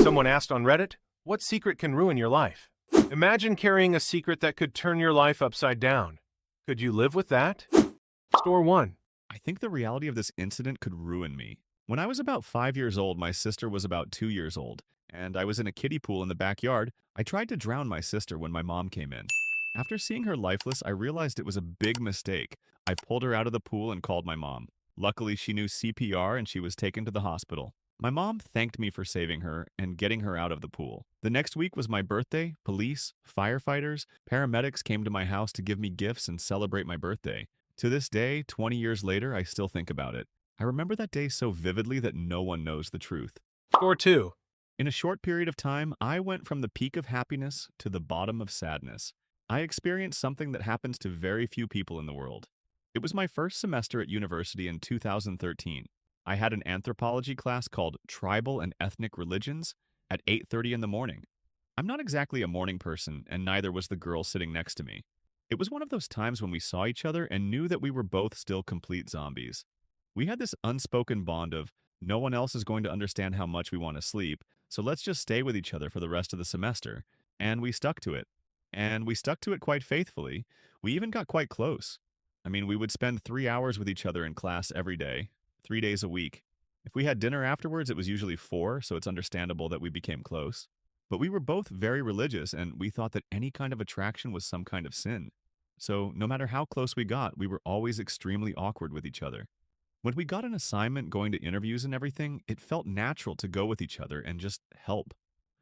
Someone asked on Reddit, what secret can ruin your life? Imagine carrying a secret that could turn your life upside down. Could you live with that? Store 1. I think the reality of this incident could ruin me. When I was about 5 years old, my sister was about 2 years old, and I was in a kiddie pool in the backyard. I tried to drown my sister when my mom came in. After seeing her lifeless, I realized it was a big mistake. I pulled her out of the pool and called my mom. Luckily, she knew CPR and she was taken to the hospital. My mom thanked me for saving her and getting her out of the pool. The next week was my birthday. Police, firefighters, paramedics came to my house to give me gifts and celebrate my birthday. To this day, 20 years later, I still think about it. I remember that day so vividly that no one knows the truth. Store 2. In a short period of time, I went from the peak of happiness to the bottom of sadness. I experienced something that happens to very few people in the world. It was my first semester at university in 2013. I had an anthropology class called Tribal and Ethnic Religions at 8:30 in the morning. I'm not exactly a morning person, and neither was the girl sitting next to me. It was one of those times when we saw each other and knew that we were both still complete zombies. We had this unspoken bond of, no one else is going to understand how much we want to sleep, so let's just stay with each other for the rest of the semester. And we stuck to it. And we stuck to it quite faithfully. We even got quite close. I mean, we would spend 3 hours with each other in class every day, 3 days a week. If we had dinner afterwards, it was usually 4, so it's understandable that we became close. But we were both very religious, and we thought that any kind of attraction was some kind of sin. So no matter how close we got, we were always extremely awkward with each other. When we got an assignment going to interviews and everything, it felt natural to go with each other and just help.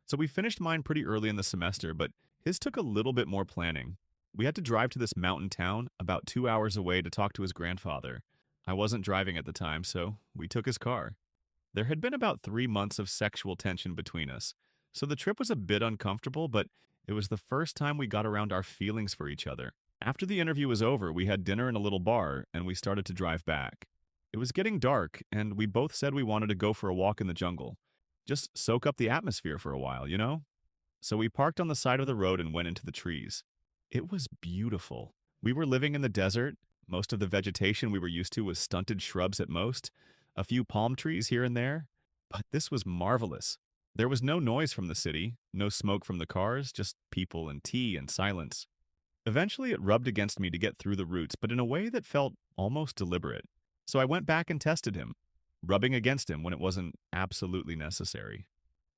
So we finished mine pretty early in the semester, but his took a little bit more planning. We had to drive to this mountain town about 2 hours away to talk to his grandfather. I wasn't driving at the time, so we took his car. There had been about 3 months of sexual tension between us, so the trip was a bit uncomfortable, but it was the first time we got around our feelings for each other. After the interview was over, we had dinner in a little bar, and we started to drive back. It was getting dark, and we both said we wanted to go for a walk in the jungle. Just soak up the atmosphere for a while, you know? So we parked on the side of the road and went into the trees. It was beautiful. We were living in the desert. Most of the vegetation we were used to was stunted shrubs at most, a few palm trees here and there. But this was marvelous. There was no noise from the city, no smoke from the cars, just people and tea and silence. Eventually, it rubbed against me to get through the roots, but in a way that felt almost deliberate. So I went back and tested him, rubbing against him when it wasn't absolutely necessary.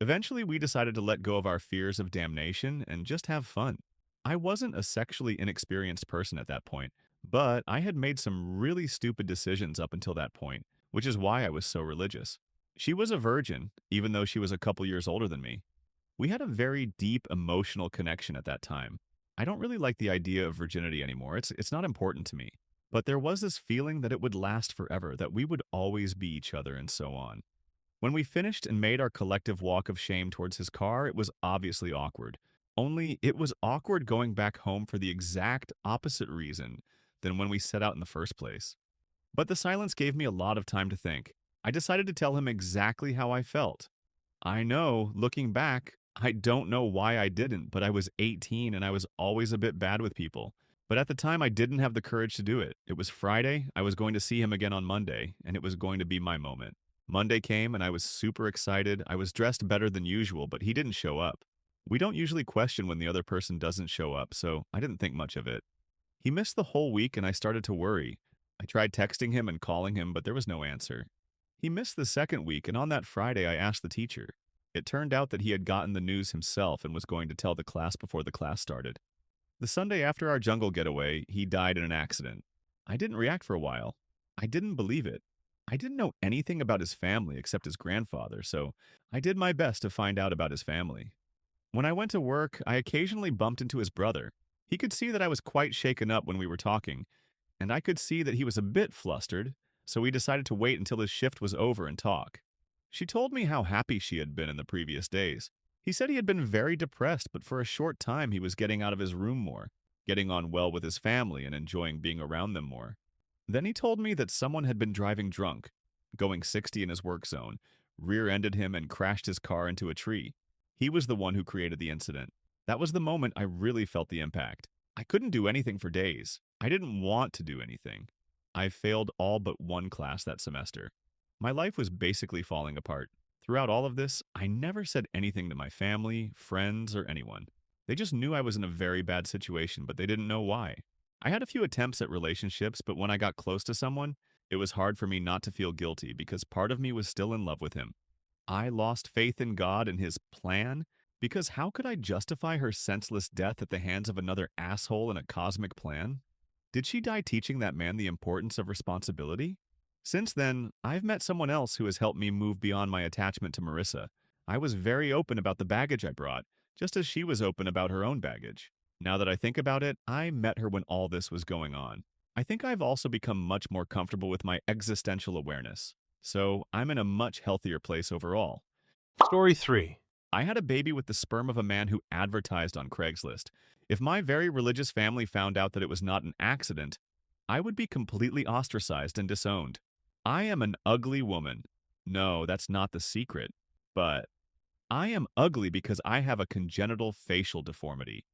Eventually, we decided to let go of our fears of damnation and just have fun. I wasn't a sexually inexperienced person at that point, but I had made some really stupid decisions up until that point, which is why I was so religious. She was a virgin, even though she was a couple years older than me. We had a very deep emotional connection at that time. I don't really like the idea of virginity anymore. It's not important to me. But there was this feeling that it would last forever, that we would always be each other, and so on. When we finished and made our collective walk of shame towards his car, it was obviously awkward. Only it was awkward going back home for the exact opposite reason than when we set out in the first place. But the silence gave me a lot of time to think. I decided to tell him exactly how I felt. I know, looking back, I don't know why I didn't, but I was 18 and I was always a bit bad with people. But at the time, I didn't have the courage to do it. It was Friday, I was going to see him again on Monday, and it was going to be my moment. Monday came and I was super excited. I was dressed better than usual, but he didn't show up. We don't usually question when the other person doesn't show up, so I didn't think much of it. He missed the whole week and I started to worry. I tried texting him and calling him, but there was no answer. He missed the second week, and on that Friday, I asked the teacher. It turned out that he had gotten the news himself and was going to tell the class before the class started. The Sunday after our jungle getaway, he died in an accident. I didn't react for a while. I didn't believe it. I didn't know anything about his family except his grandfather, so I did my best to find out about his family. When I went to work, I occasionally bumped into his brother. He could see that I was quite shaken up when we were talking, and I could see that he was a bit flustered, so we decided to wait until his shift was over and talk. She told me how happy she had been in the previous days. He said he had been very depressed, but for a short time he was getting out of his room more, getting on well with his family and enjoying being around them more. Then he told me that someone had been driving drunk, going 60 in his work zone, rear-ended him and crashed his car into a tree. He was the one who created the incident. That was the moment I really felt the impact. I couldn't do anything for days. I didn't want to do anything. I failed all but one class that semester. My life was basically falling apart. Throughout all of this, I never said anything to my family, friends, or anyone. They just knew I was in a very bad situation, but they didn't know why. I had a few attempts at relationships, but when I got close to someone, it was hard for me not to feel guilty because part of me was still in love with him. I lost faith in God and his plan because how could I justify her senseless death at the hands of another asshole in a cosmic plan? Did she die teaching that man the importance of responsibility? Since then, I've met someone else who has helped me move beyond my attachment to Marissa. I was very open about the baggage I brought, just as she was open about her own baggage. Now that I think about it, I met her when all this was going on. I think I've also become much more comfortable with my existential awareness. So I'm in a much healthier place overall. Story 3. I had a baby with the sperm of a man who advertised on Craigslist. If my very religious family found out that it was not an accident, I would be completely ostracized and disowned. I am an ugly woman. No, that's not the secret. But I am ugly because I have a congenital facial deformity.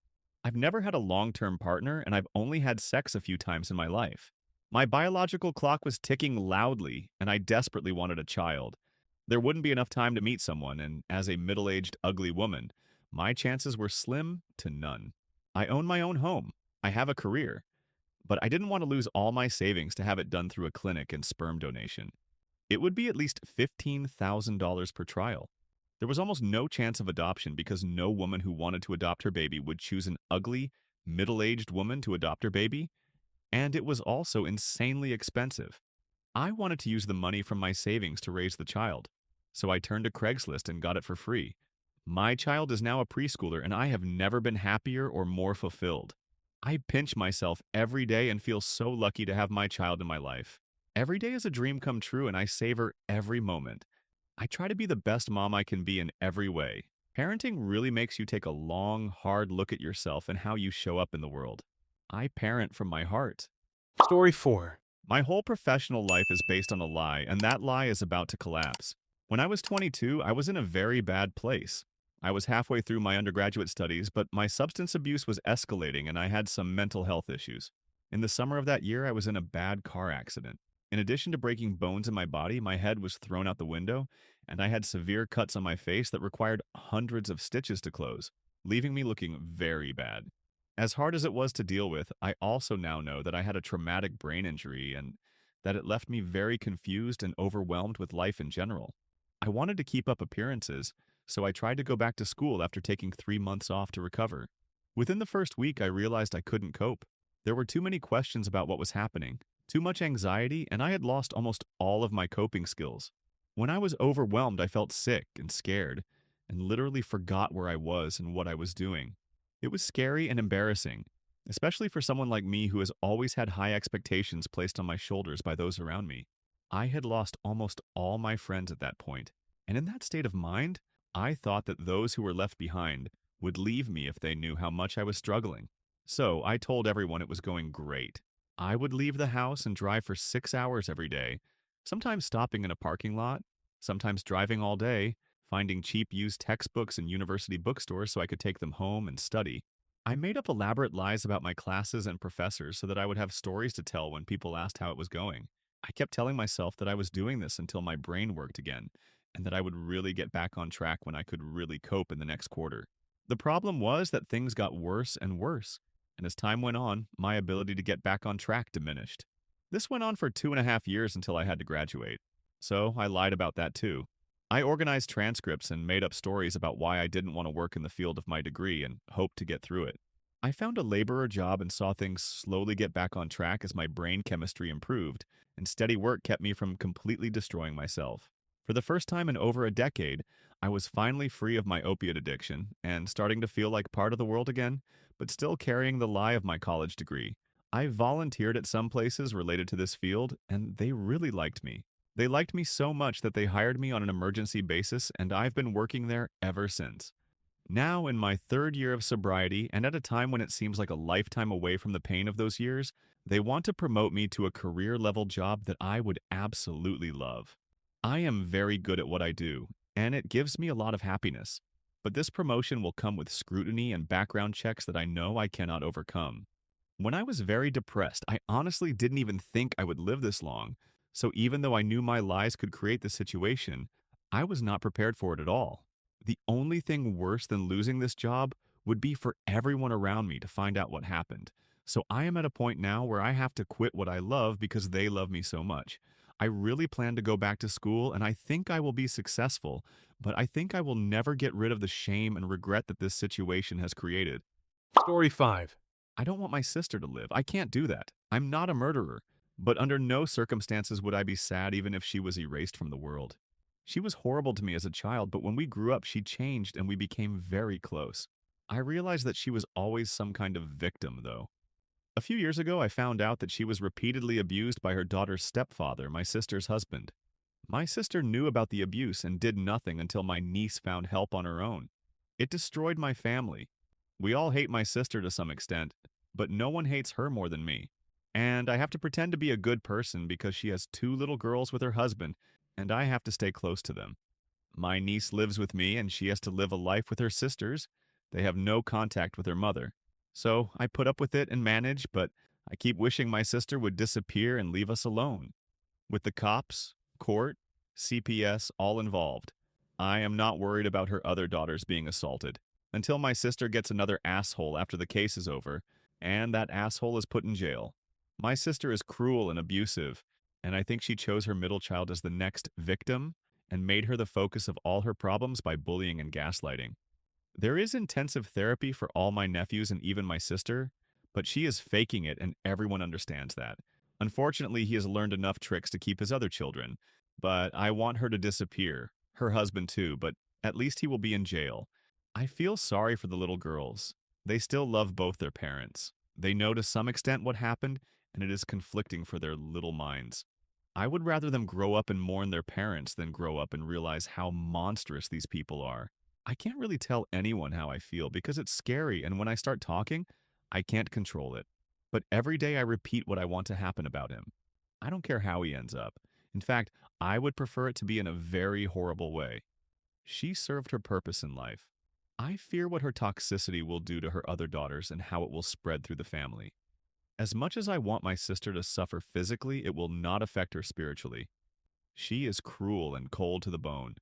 I've never had a long-term partner, and I've only had sex a few times in my life. My biological clock was ticking loudly, and I desperately wanted a child. There wouldn't be enough time to meet someone, and as a middle-aged, ugly woman, my chances were slim to none. I own my own home. I have a career. But I didn't want to lose all my savings to have it done through a clinic and sperm donation. It would be at least $15,000 per trial. There was almost no chance of adoption because no woman who wanted to adopt her baby would choose an ugly, middle-aged woman to adopt her baby, and it was also insanely expensive. I wanted to use the money from my savings to raise the child, so I turned to Craigslist and got it for free. My child is now a preschooler, and I have never been happier or more fulfilled. I pinch myself every day and feel so lucky to have my child in my life. Every day is a dream come true, and I savor every moment. I try to be the best mom I can be in every way. Parenting really makes you take a long, hard look at yourself and how you show up in the world. I parent from my heart. Story 4. My whole professional life is based on a lie, and that lie is about to collapse. When I was 22, I was in a very bad place. I was halfway through my undergraduate studies, but my substance abuse was escalating and I had some mental health issues. In the summer of that year, I was in a bad car accident. In addition to breaking bones in my body, my head was thrown out the window, and I had severe cuts on my face that required hundreds of stitches to close, leaving me looking very bad. As hard as it was to deal with, I also now know that I had a traumatic brain injury and that it left me very confused and overwhelmed with life in general. I wanted to keep up appearances, so I tried to go back to school after taking 3 months off to recover. Within the first week, I realized I couldn't cope. There were too many questions about what was happening, too much anxiety, and I had lost almost all of my coping skills. When I was overwhelmed, I felt sick and scared, and literally forgot where I was and what I was doing. It was scary and embarrassing, especially for someone like me who has always had high expectations placed on my shoulders by those around me. I had lost almost all my friends at that point, and in that state of mind, I thought that those who were left behind would leave me if they knew how much I was struggling. So I told everyone it was going great. I would leave the house and drive for 6 hours every day, sometimes stopping in a parking lot, sometimes driving all day, finding cheap used textbooks in university bookstores so I could take them home and study. I made up elaborate lies about my classes and professors so that I would have stories to tell when people asked how it was going. I kept telling myself that I was doing this until my brain worked again, and that I would really get back on track when I could really cope in the next quarter. The problem was that things got worse and worse, and as time went on, my ability to get back on track diminished. This went on for 2.5 years until I had to graduate. So I lied about that too. I organized transcripts and made up stories about why I didn't want to work in the field of my degree and hoped to get through it. I found a laborer job and saw things slowly get back on track as my brain chemistry improved, and steady work kept me from completely destroying myself. For the first time in over a decade, I was finally free of my opiate addiction and starting to feel like part of the world again, but still carrying the lie of my college degree. I volunteered at some places related to this field, and they really liked me. They liked me so much that they hired me on an emergency basis, and I've been working there ever since. Now, in my 3rd year of sobriety, and at a time when it seems like a lifetime away from the pain of those years, they want to promote me to a career-level job that I would absolutely love. I am very good at what I do, and it gives me a lot of happiness. But this promotion will come with scrutiny and background checks that I know I cannot overcome. When I was very depressed, I honestly didn't even think I would live this long. So even though I knew my lies could create this situation, I was not prepared for it at all. The only thing worse than losing this job would be for everyone around me to find out what happened. So I am at a point now where I have to quit what I love because they love me so much. I really plan to go back to school and I think I will be successful, but I think I will never get rid of the shame and regret that this situation has created. Story 5. I don't want my sister to live. I can't do that. I'm not a murderer. But under no circumstances would I be sad even if she was erased from the world. She was horrible to me as a child, but when we grew up, she changed and we became very close. I realized that she was always some kind of victim, though. A few years ago, I found out that she was repeatedly abused by her daughter's stepfather, my sister's husband. My sister knew about the abuse and did nothing until my niece found help on her own. It destroyed my family. We all hate my sister to some extent, but no one hates her more than me. And I have to pretend to be a good person because she has two little girls with her husband, and I have to stay close to them. My niece lives with me, and she has to live a life with her sisters. They have no contact with her mother. So I put up with it and manage, but I keep wishing my sister would disappear and leave us alone. With the cops, court, CPS all involved, I am not worried about her other daughters being assaulted until my sister gets another asshole after the case is over, and that asshole is put in jail. My sister is cruel and abusive, and I think she chose her middle child as the next victim and made her the focus of all her problems by bullying and gaslighting. There is intensive therapy for all my nephews and even my sister, but she is faking it and everyone understands that. Unfortunately, he has learned enough tricks to keep his other children, but I want her to disappear, her husband too, but at least he will be in jail. I feel sorry for the little girls. They still love both their parents. They know to some extent what happened, and it is conflicting for their little minds. I would rather them grow up and mourn their parents than grow up and realize how monstrous these people are. I can't really tell anyone how I feel because it's scary, and when I start talking, I can't control it. But every day I repeat what I want to happen about him. I don't care how he ends up. In fact, I would prefer it to be in a very horrible way. She served her purpose in life. I fear what her toxicity will do to her other daughters and how it will spread through the family. As much as I want my sister to suffer physically, it will not affect her spiritually. She is cruel and cold to the bone.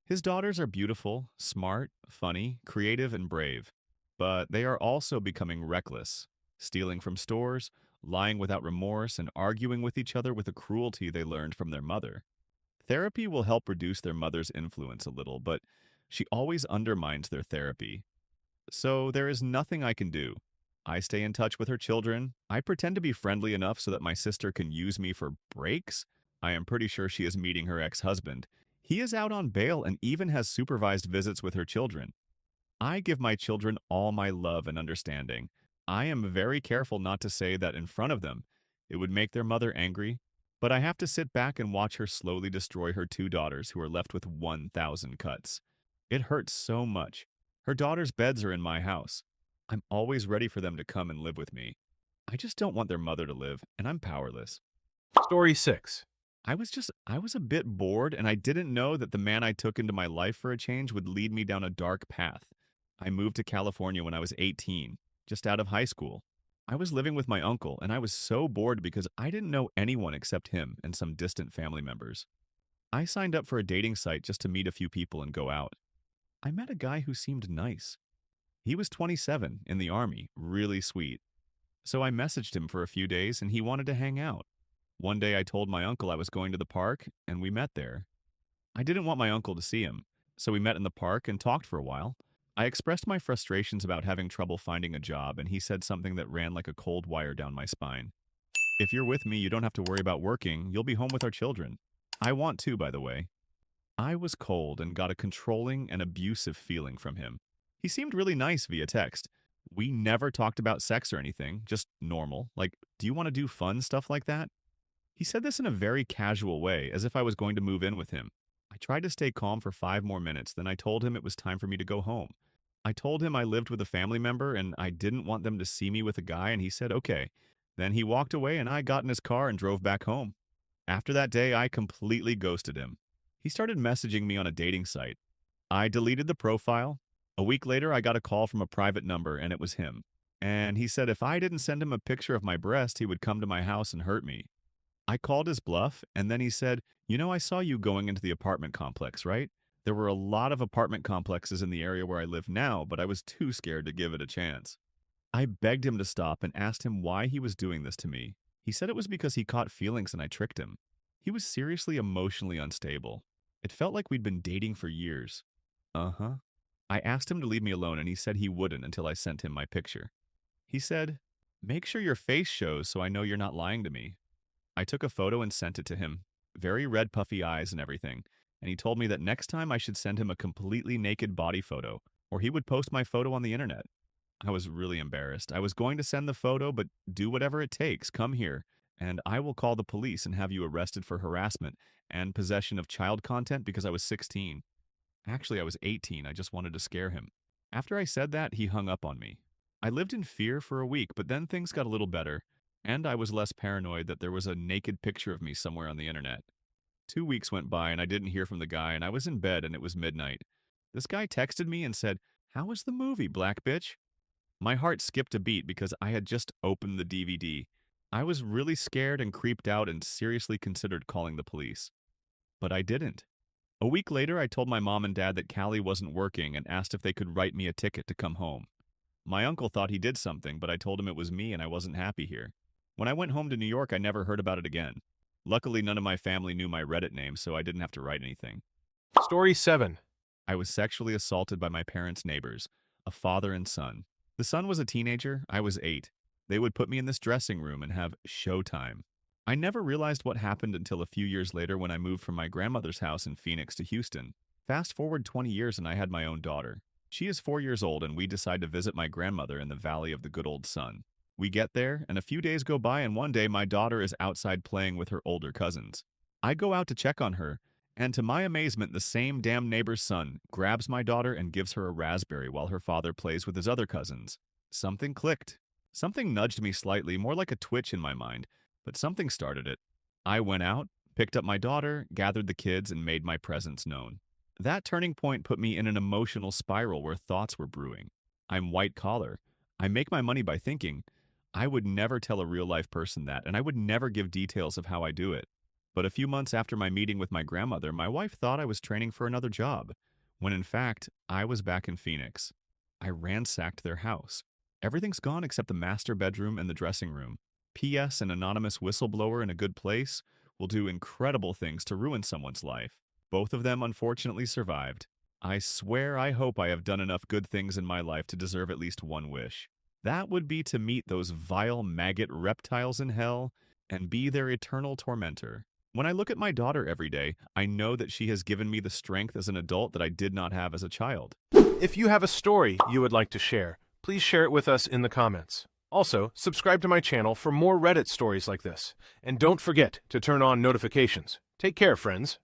His daughters are beautiful, smart, funny, creative, and brave. But they are also becoming reckless, stealing from stores, lying without remorse, and arguing with each other with a cruelty they learned from their mother. Therapy will help reduce their mother's influence a little, but she always undermines their therapy. So there is nothing I can do. I stay in touch with her children. I pretend to be friendly enough so that my sister can use me for breaks. I am pretty sure she is meeting her ex-husband. He is out on bail and even has supervised visits with her children. I give my children all my love and understanding. I am very careful not to say that in front of them. It would make their mother angry, but I have to sit back and watch her slowly destroy her two daughters who are left with 1,000 cuts. It hurts so much. Her daughters' beds are in my house. I'm always ready for them to come and live with me. I just don't want their mother to live, and I'm powerless. Story 6. I was a bit bored, and I didn't know that the man I took into my life for a change would lead me down a dark path. I moved to California when I was 18, just out of high school. I was living with my uncle, and I was so bored because I didn't know anyone except him and some distant family members. I signed up for a dating site just to meet a few people and go out. I met a guy who seemed nice. He was 27, in the army, really sweet. So I messaged him for a few days and he wanted to hang out. One day I told my uncle I was going to the park and we met there. I didn't want my uncle to see him, so we met in the park and talked for a while. I expressed my frustrations about having trouble finding a job and he said something that ran like a cold wire down my spine. If you're with me, you don't have to worry about working. You'll be home with our children. I want to, by the way. I was cold and got a controlling and abusive feeling from him. He seemed really nice via text. We never talked about sex or anything, just normal. Like, do you want to do fun stuff like that? He said this in a very casual way, as if I was going to move in with him. I tried to stay calm for 5 more minutes, then I told him it was time for me to go home. I told him I lived with a family member and I didn't want them to see me with a guy, and he said okay. Then he walked away and I got in his car and drove back home. After that day, I completely ghosted him. He started messaging me on a dating site. I deleted the profile. A week later, I got a call from a private number, and it was him. And he said if I didn't send him a picture of my breast, he would come to my house and hurt me. I called his bluff, and then he said, I saw you going into the apartment complex, right? There were a lot of apartment complexes in the area where I live now, but I was too scared to give it a chance. I begged him to stop and asked him why he was doing this to me. He said it was because he caught feelings and I tricked him. He was seriously emotionally unstable. It felt like we'd been dating for years. Uh-huh. I asked him to leave me alone and he said he wouldn't until I sent him my picture. He said, "Make sure your face shows so I know you're not lying to me." I took a photo and sent it to him, very red puffy eyes and everything, and he told me that next time I should send him a completely naked body photo, or he would post my photo on the internet. I was really embarrassed. I was going to send the photo, but do whatever it takes. Come here, and I will call the police and have you arrested for harassment and possession of child content because I was 16. Actually, I was 18. I just wanted to scare him. After I said that, he hung up on me. I lived in fear for a week, but then things got a little better, and I was less paranoid that there was a naked picture of me somewhere on the internet. 2 weeks went by and I didn't hear from the guy, and I was in bed and it was midnight. This guy texted me and said, "How was the movie, black bitch?" My heart skipped a beat because I had just opened the DVD. I was really scared and creeped out and seriously considered calling the police. But I didn't. A week later, I told my mom and dad that Callie wasn't working and asked if they could write me a ticket to come home. My uncle thought he did something, but I told him it was me and I wasn't happy here. When I went home to New York, I never heard about it again. Luckily, none of my family knew my Reddit name, so I didn't have to write anything. Story 7. I was sexually assaulted by my parents' neighbors, a father and son. The son was a teenager, I was 8. They would put me in this dressing room and have showtime. I never realized what happened until a few years later when I moved from my grandmother's house in Phoenix to Houston. Fast forward 20 years and I had my own daughter. She is 4 years old and we decide to visit my grandmother in the Valley of the Good Old Sun. We get there, and a few days go by, and one day my daughter is outside playing with her older cousins. I go out to check on her, and to my amazement, the same damn neighbor's son grabs my daughter and gives her a raspberry while her father plays with his other cousins. Something clicked. Something nudged me slightly, more like a twitch in my mind, but something started it. I went out, picked up my daughter, gathered the kids, and made my presence known. That turning point put me in an emotional spiral where thoughts were brewing. I'm white collar. I make my money by thinking. I would never tell a real-life person that, and I would never give details of how I do it. But a few months after my meeting with my grandmother, my wife thought I was training for another job, when in fact, I was back in Phoenix. I ransacked their house. Everything's gone except the master bedroom and the dressing room. P.S. An anonymous whistleblower in a good place will do incredible things to ruin someone's life. Both of them unfortunately survived. I swear I hope I have done enough good things in my life to deserve at least one wish. That would be to meet those vile maggot reptiles in hell and be their eternal tormentor. When I look at my daughter every day, I know that she has given me the strength as an adult that I did not have as a child. If you have a story you would like to share, please share it with us in the comments. Also, subscribe to my channel for more Reddit stories like this. And don't forget to turn on notifications. Take care, friends.